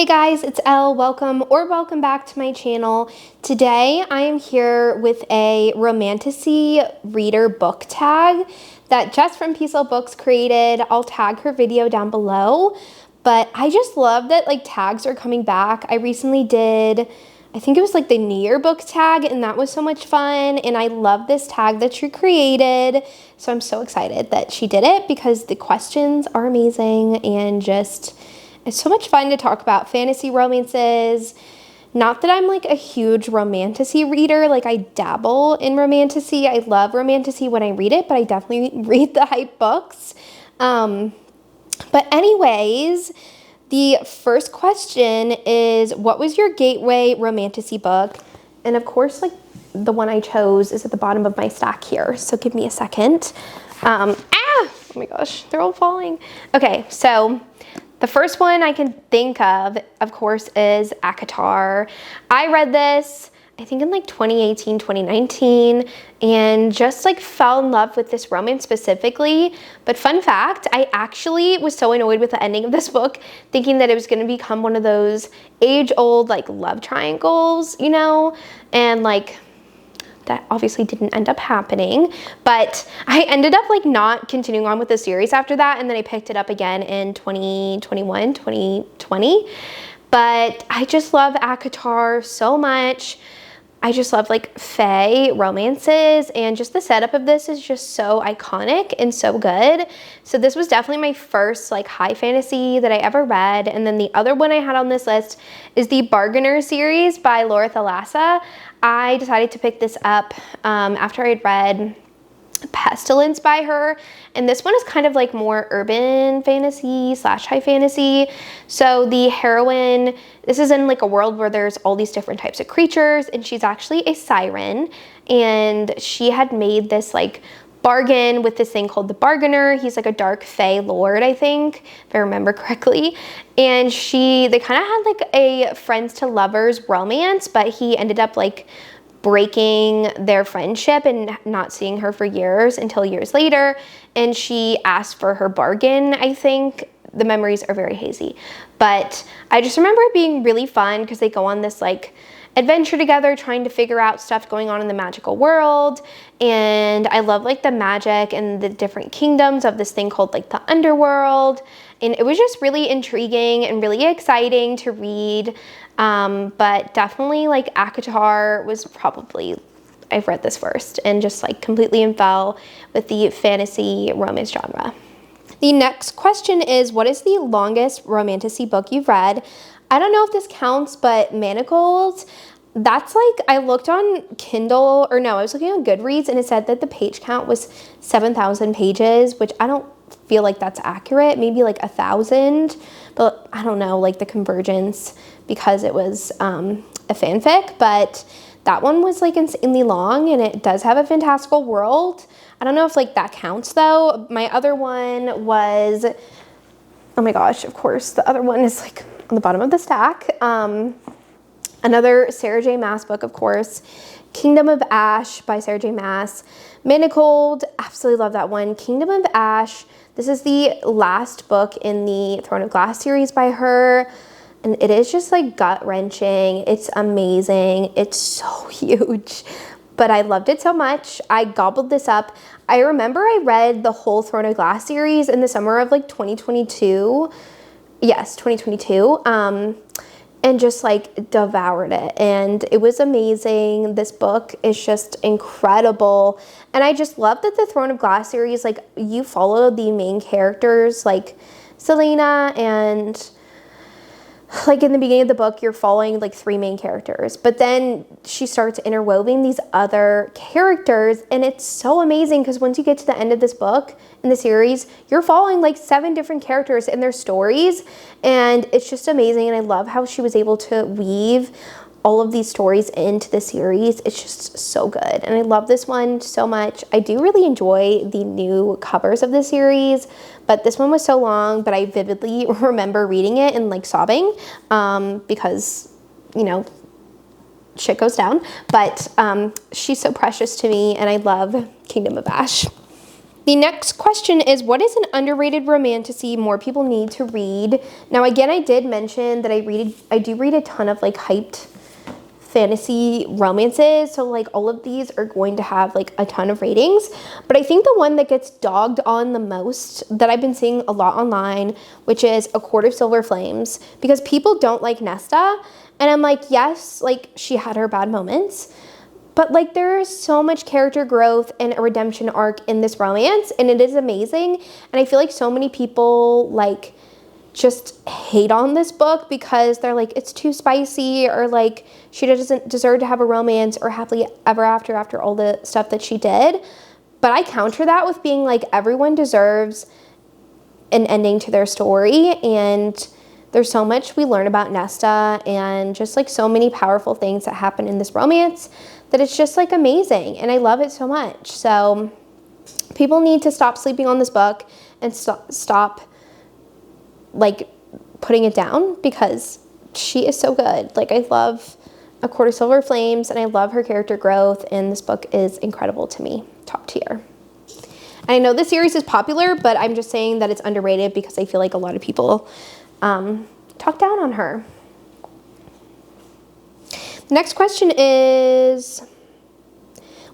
Hey guys, it's Elle. Welcome back to my channel. Today I am here with a Romantasy Reader Book Tag that Jess from Peaceful Books created. I'll tag her video down below, but I just love that tags are coming back. I recently did, I think it was the New Year book tag, and that was so much fun, and I love this tag that she created. So I'm so excited that she did it because the questions are amazing and just it's so much fun to talk about fantasy romances. Not that I'm a huge Romantasy reader, I dabble in Romantasy. I love Romantasy when I read it, but I definitely read the hype books. But anyways, the first question is, what was your gateway Romantasy book? And of course, the one I chose is at the bottom of my stack here. So give me a second. Oh my gosh, they're all falling. Okay, so the first one I can think of course, is ACOTAR. I read this, I think in 2018, 2019, and just fell in love with this romance specifically. But fun fact, I actually was so annoyed with the ending of this book, thinking that it was going to become one of those age-old love triangles, and that obviously didn't end up happening, but I ended up not continuing on with the series after that, and then I picked it up again in 2021, 2020. But I just love ACOTAR so much. I just love fae romances, and just the setup of this is just so iconic and so good. So this was definitely my first high fantasy that I ever read. And then the other one I had on this list is the Bargainer series by Laura Thalassa. I decided to pick this up after I'd read Pestilence by her, and this one is kind of more urban fantasy / high fantasy. So the heroine, this is in a world where there's all these different types of creatures, and she's actually a siren, and she had made this bargain with this thing called the Bargainer. He's a dark fae lord, I think, if I remember correctly. And they kind of had a friends to lovers romance, but he ended up breaking their friendship and not seeing her for years until years later. And she asked for her bargain, I think. The memories are very hazy, but I just remember it being really fun because they go on this adventure together, trying to figure out stuff going on in the magical world. And I love the magic and the different kingdoms of this thing called the underworld. And it was just really intriguing and really exciting to read. But definitely ACOTAR was probably, I've read this first and just completely fell with the fantasy romance genre. The next question is, what is the longest Romantasy book you've read? I don't know if this counts, but Manacled, that's I looked on Kindle, or no, I was looking on Goodreads, and it said that the page count was 7,000 pages, which I don't feel that's accurate, maybe 1,000, but I don't know, the convergence, because it was a fanfic. But that one was insanely long, and it does have a fantastical world. I don't know if that counts though. My other one was, oh my gosh, of course, the other one is on the bottom of the stack. Another Sarah J. Maas book, of course, Kingdom of Ash by Sarah J. Maas. Manacled, absolutely love that one. Kingdom of Ash, this is the last book in the Throne of Glass series by her. And it is just gut-wrenching. It's amazing. It's so huge. But I loved it so much. I gobbled this up. I remember I read the whole Throne of Glass series in the summer of 2022. Yes, 2022. And just devoured it. And it was amazing. This book is just incredible. And I just love that the Throne of Glass series, you follow the main characters, Selena, and in the beginning of the book, you're following 3 main characters, but then she starts interwoven these other characters, and it's so amazing because once you get to the end of this book in the series, you're following 7 different characters and their stories, and it's just amazing. And I love how she was able to weave all of these stories into the series. It's just so good, and I love this one so much. I do really enjoy the new covers of the series, but this one was so long, but I vividly remember reading it and sobbing because, shit goes down. But she's so precious to me, and I love Kingdom of Ash. The next question is, what is an underrated romantasy more people need to read? Now, again, I did mention that I do read a ton of like hyped fantasy romances, so like all of these are going to have like a ton of ratings, but I think the one that gets dogged on the most that I've been seeing a lot online, which is A Court of Silver Flames, because people don't like Nesta, and I'm like, yes, like she had her bad moments, but like there is so much character growth and a redemption arc in this romance, and it is amazing. And I feel like so many people like just hate on this book because they're like, it's too spicy, or like she doesn't deserve to have a romance or happily ever after all the stuff that she did. But I counter that with being like, everyone deserves an ending to their story, and there's so much we learn about Nesta and just like so many powerful things that happen in this romance that it's just like amazing, and I love it so much. So people need to stop sleeping on this book and stop like putting it down, because she is so good. Like, I love A Court of Silver Flames, and I love her character growth, and this book is incredible to me, top tier. And I know this series is popular, but I'm just saying that it's underrated because I feel like a lot of people talk down on her. The next question is,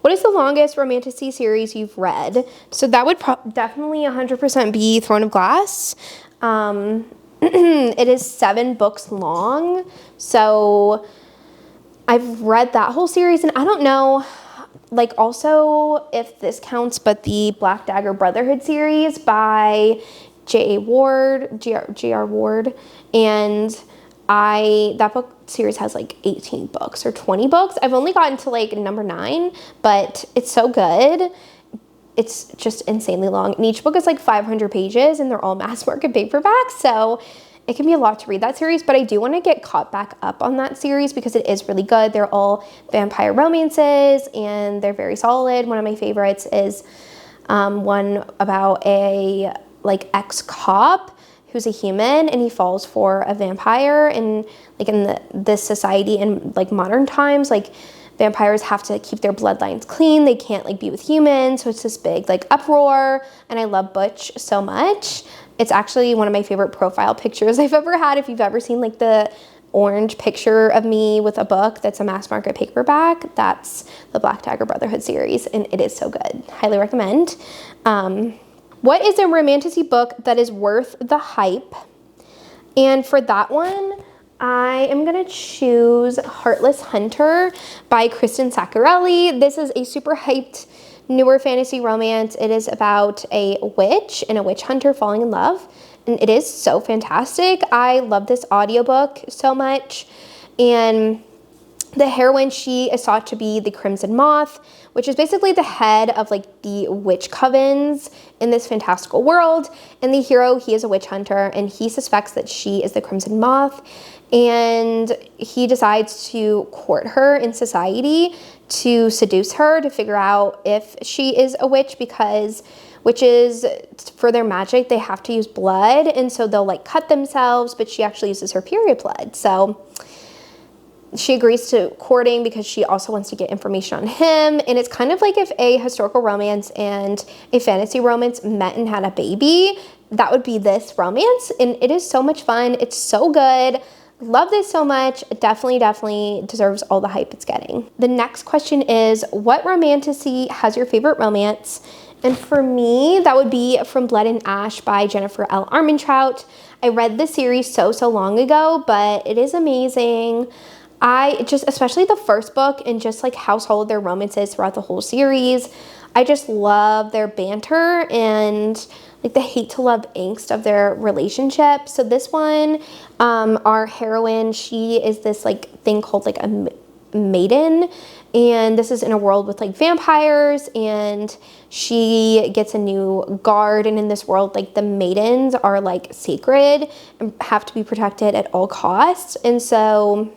what is the longest romantasy series you've read? So that would definitely 100% be Throne of Glass. It is 7 books long, so I've read that whole series, and I don't know, like, also if this counts, but the Black Dagger Brotherhood series by J.A. Ward, J.R. Ward, and that book series has like 18 books or 20 books. I've only gotten to like number 9, but it's so good. It's just insanely long, and each book is like 500 pages, and they're all mass market paperbacks, so it can be a lot to read that series. But I do want to get caught back up on that series because it is really good. They're all vampire romances, and they're very solid. One of my favorites is one about a like ex-cop who's a human, and he falls for a vampire, and like in this society in like modern times, like vampires have to keep their bloodlines clean. They can't like be with humans, so it's this big like uproar, and I love Butch so much. It's actually one of my favorite profile pictures I've ever had. If you've ever seen like the orange picture of me with a book that's a mass market paperback, that's the Black Dagger Brotherhood series, and it is so good. Highly recommend. What is a romantasy book that is worth the hype? And for that one, I am going to choose Heartless Hunter by Kristen Saccarelli. This is a super hyped newer fantasy romance. It is about a witch and a witch hunter falling in love, and it is so fantastic. I love this audiobook so much, and the heroine, she is thought to be the Crimson Moth, which is basically the head of like the witch covens in this fantastical world. And the hero, he is a witch hunter, and he suspects that she is the Crimson Moth, and he decides to court her in society to seduce her, to figure out if she is a witch, because witches, for their magic, they have to use blood, and so they'll like cut themselves, but she actually uses her period blood. So she agrees to courting because she also wants to get information on him. And it's kind of like if a historical romance and a fantasy romance met and had a baby, that would be this romance. And it is so much fun. It's so good. Love this so much. Definitely deserves all the hype it's getting. The next question is, what romantasy has your favorite romance? And for me, that would be From Blood and Ash by Jennifer L. Armentrout. I read this series so long ago, but it is amazing. Especially the first book, and just like how solid their romance is throughout the whole series. I just love their banter and like the hate to love angst of their relationship. So this one, our heroine, she is this like thing called like a maiden, and this is in a world with like vampires, and she gets a new guard, and in this world, like the maidens are like sacred and have to be protected at all costs. And so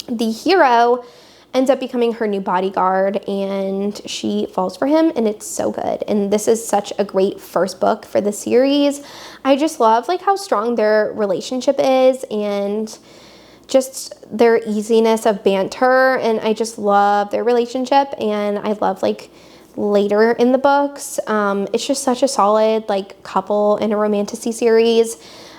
the hero ends up becoming her new bodyguard, and she falls for him, and it's so good. And this is such a great first book for the series. I just love like how strong their relationship is, and just their easiness of banter, and I just love their relationship, and I love like later in the books. It's just such a solid like couple in a romantasy series.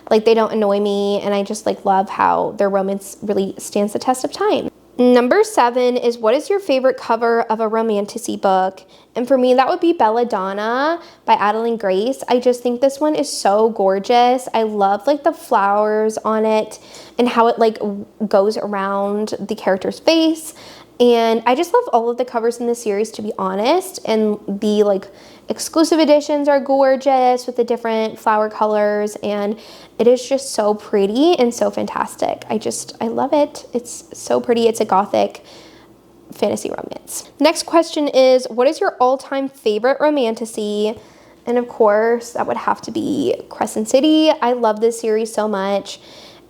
Like, they don't annoy me, and I just like love how their romance really stands the test of time. Number 7 is, what is your favorite cover of a romantasy book? And for me, that would be Belladonna by Adeline Grace. I just think this one is so gorgeous. I love like the flowers on it and how it like goes around the character's face. And I just love all of the covers in the series, to be honest. And the like exclusive editions are gorgeous with the different flower colors, and it is just so pretty and so fantastic. I love it. It's so pretty. It's a gothic fantasy romance. Next question is, what is your all-time favorite romantasy? And of course, that would have to be Crescent City. I love this series so much.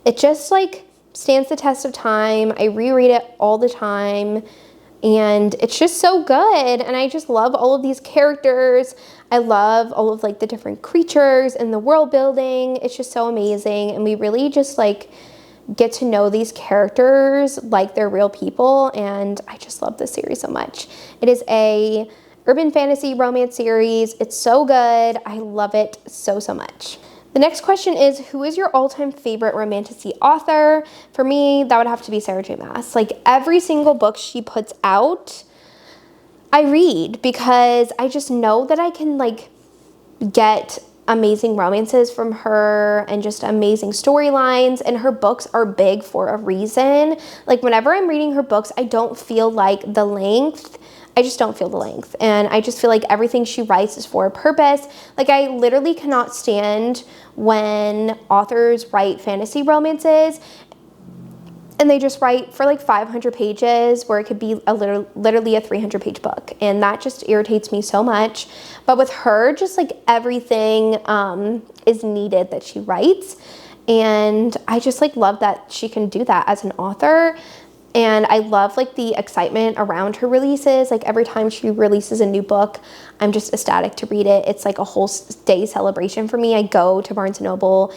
It just like stands the test of time. I reread it all the time, and it's just so good. And I just love all of these characters. I love all of like the different creatures and the world building. It's just so amazing, and we really just like get to know these characters like they're real people, and I just love this series so much. It is a urban fantasy romance series. It's so good. I love it so much. The next question is, who is your all-time favorite romantasy author? For me, that would have to be Sarah J. Maas. Like, every single book she puts out, I read, because I just know that I can like get amazing romances from her and just amazing storylines, and her books are big for a reason. Like, whenever I'm reading her books, I don't feel like the length. I just don't feel the length, and I just feel like everything she writes is for a purpose. Like, I literally cannot stand when authors write fantasy romances and they just write for like 500 pages where it could be literally a 300-page book, and that just irritates me so much. But with her, just like everything is needed that she writes, and I just like love that she can do that as an author. And I love like the excitement around her releases. Like, every time she releases a new book, I'm just ecstatic to read it. It's like a whole day celebration for me. I go to Barnes & Noble,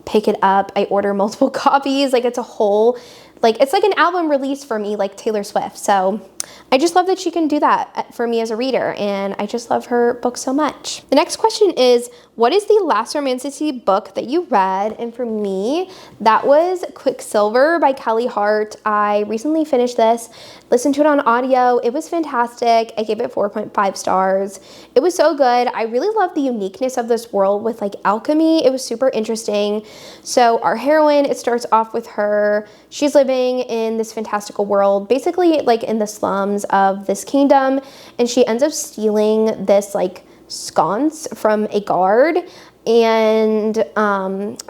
pick it up, I order multiple copies. Like, it's a whole, like, it's like an album release for me, like Taylor Swift. So I just love that she can do that for me as a reader, and I just love her book so much. The next question is, what is the last romantasy book that you read? And for me, that was Quicksilver by Kelly Hart. I recently finished this, listened to it on audio. It was fantastic. I gave it 4.5 stars. It was so good. I really love the uniqueness of this world with like alchemy. It was super interesting. So our heroine, it starts off with her. She's living in this fantastical world, basically like in the slums of this kingdom, and she ends up stealing this like sconce from a guard, and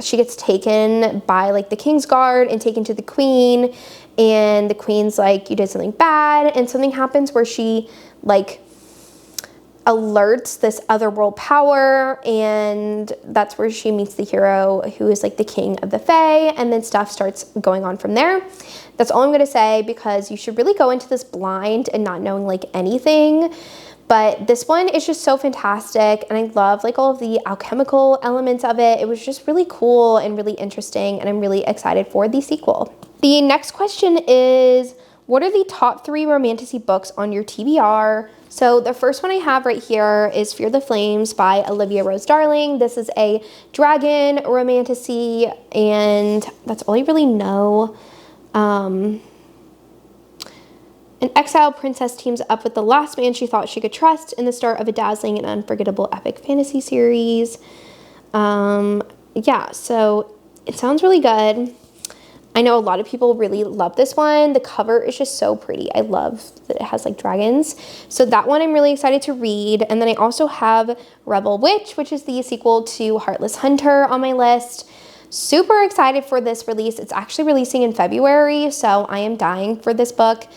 she gets taken by like the king's guard and taken to the queen, and the queen's like, you did something bad, and something happens where she like alerts this otherworld power, and that's where she meets the hero, who is like the king of the Fae, and then stuff starts going on from there. That's all I'm gonna say, because you should really go into this blind and not knowing like anything. But this one is just so fantastic, and I love like all of the alchemical elements of it. It was just really cool and really interesting, and I'm really excited for the sequel. The next question is, what are the top 3 romantasy books on your TBR? So the first one I have right here is Fear the Flames by Olivia Rose Darling. This is a dragon romantasy, and that's all I really know. An exiled princess teams up with the last man she thought she could trust in the start of a dazzling and unforgettable epic fantasy series. Yeah, so it sounds really good. I know a lot of people really love this one. The cover is just so pretty. I love that it has like dragons. So that one I'm really excited to read. And then I also have Rebel Witch, which is the sequel to Heartless Hunter, on my list. Super excited for this release. It's actually releasing in February, so I am dying for this book.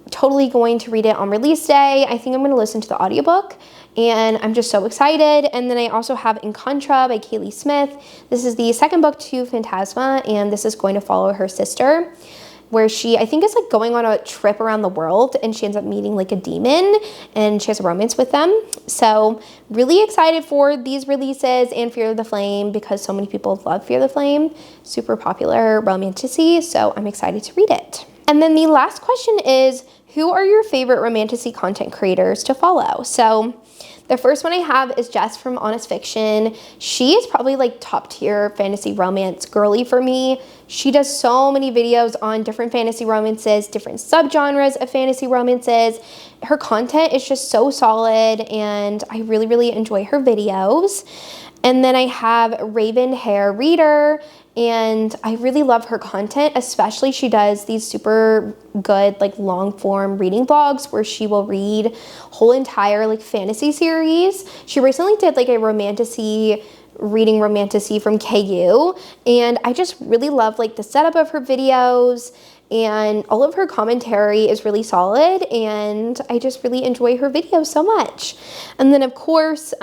Totally going to read it on release day. I think I'm going to listen to the audiobook, and I'm just so excited. And then I also have Encontra by Kaylee Smith. This is the second book to Phantasma, and this is going to follow her sister, where she, I think, is like going on a trip around the world, and she ends up meeting like a demon, and she has a romance with them. So really excited for these releases and Fear of the Flame, because so many people love Fear of the Flame. Super popular romantasy, so I'm excited to read it. And then the last question is, who are your favorite romantasy content creators to follow? So the first one I have is Jess from Honest Fiction. She is probably like top tier fantasy romance girly for me. She does so many videos on different fantasy romances, different subgenres of fantasy romances. Her content is just so solid and I really, really enjoy her videos. And then I have Raven Hair Reader, and I really love her content, especially she does these super good like long form reading vlogs where she will read whole entire like fantasy series. She recently did like a reading romantasy from KU, and I just really love like the setup of her videos, and all of her commentary is really solid, and I just really enjoy her videos so much. And then of course,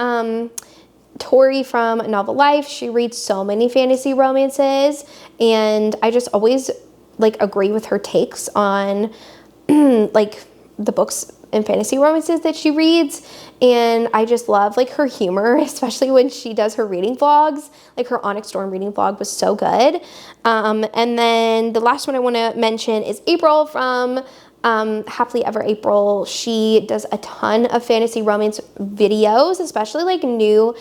Tori from Novel Life, she reads so many fantasy romances, and I just always like agree with her takes on like the books and fantasy romances that she reads, and I just love like her humor, especially when she does her reading vlogs. Like her Onyx Storm reading vlog was so good. And then the last one I want to mention is April from Happily Ever April. She does a ton of fantasy romance videos, especially like new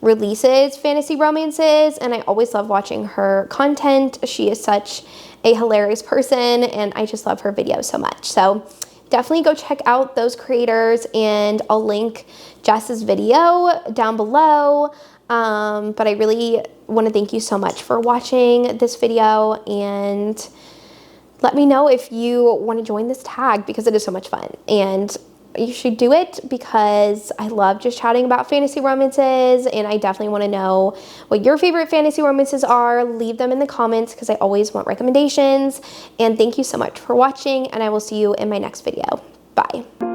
releases fantasy romances, and I always love watching her content. She is such a hilarious person, and I just love her videos so much. So definitely go check out those creators, and I'll link Jess's video down below. But I really want to thank you so much for watching this video, and let me know if you want to join this tag because it is so much fun, and you should do it because I love just chatting about fantasy romances, and I definitely want to know what your favorite fantasy romances are. Leave them in the comments because I always want recommendations. And thank you so much for watching, and I will see you in my next video. Bye.